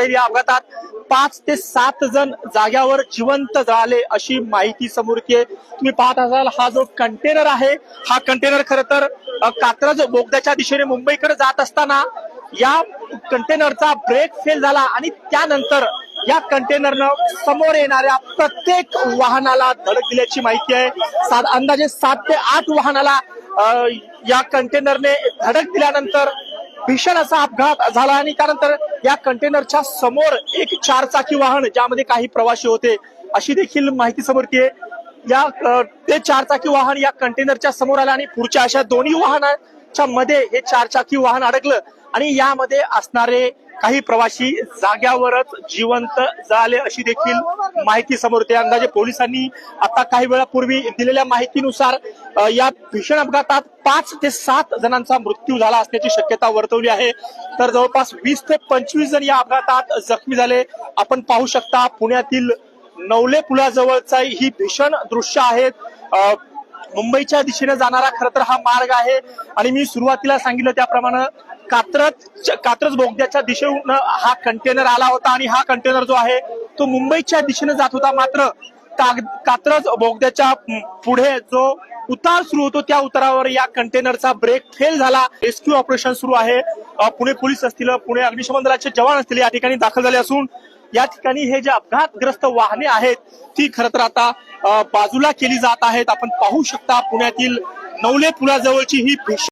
या अपघातात 5 ते 7 जण जाग्यावर जिवंत जळाले अशी माहिती समोर येते। तुम्ही पाहत असाल हा जो कंटेनर आहे, हा कंटेनर खरं तर कात्रज बोगद्याच्या दिशेने मुंबईकडे जात असताना या कंटेनरचा ब्रेक फेल झाला आणि त्यानंतर या कंटेनरनं समोर येणाऱ्या प्रत्येक वाहनाला धडक दिल्याची माहिती आहे। अंदाजे 7 ते 8 वाहनाला या कंटेनरने धडक दिल्यानंतर भीषण असा अपघात झाला आणि त्यानंतर या कंटेनरच्या समोर एक 4 चाकी वाहन ज्यामध्ये काही प्रवासी होते अशी देखील माहिती समोर येते। या ते 4 चाकी वाहन या कंटेनरच्या समोर आलं आणि पुढच्या अशा दोन्ही वाहनाच्या मध्ये हे 4 चाकी वाहन अडकलं आणि यामध्ये असणारे काही प्रवासी जाग्यावरच जिवंत झाले अशी देखील माहिती समोर येते। अंदाजे पोलिसांनी आता काही वेळापूर्वी दिलेल्या माहितीनुसार या भीषण अपघातात 5 ते 7 जणांचा मृत्यू झाला असण्याची शक्यता वर्तवली आहे। तर जवळपास 20 ते 25 जण या अपघातात जखमी झाले। आपण पाहू शकता पुण्यातील नवले पुलाजवळचा ही भीषण दृश्य आहेत। मुंबईच्या दिशेने जाणारा खरं तर हा मार्ग आहे आणि मी सुरुवातीला सांगितलं त्याप्रमाणे कात्रज बोगद्याच्या दिशेहून हा कंटेनर आला होता आणि हा कंटेनर जो आहे तो मुंबईच्या दिशेने जात होता। मात्र कात्रज बोगद्याच्या पुढे जो उतार सुरू होतो त्या उतारावर या कंटेनरचा ब्रेक फेल झाला। रेस्क्यू ऑपरेशन सुरू आहे। पुणे पोलीस असतील, पुणे अग्निशमन दलाचे जवान असतील या ठिकाणी दाखल झाले असून या ठिकाणी हे जे अपघातग्रस्त वाहने आहेत ती खरं तर आता बाजूला केली जात आहेत। आपण पाहू शकता पुण्यातील नवले पुलाजवळची ही भीषण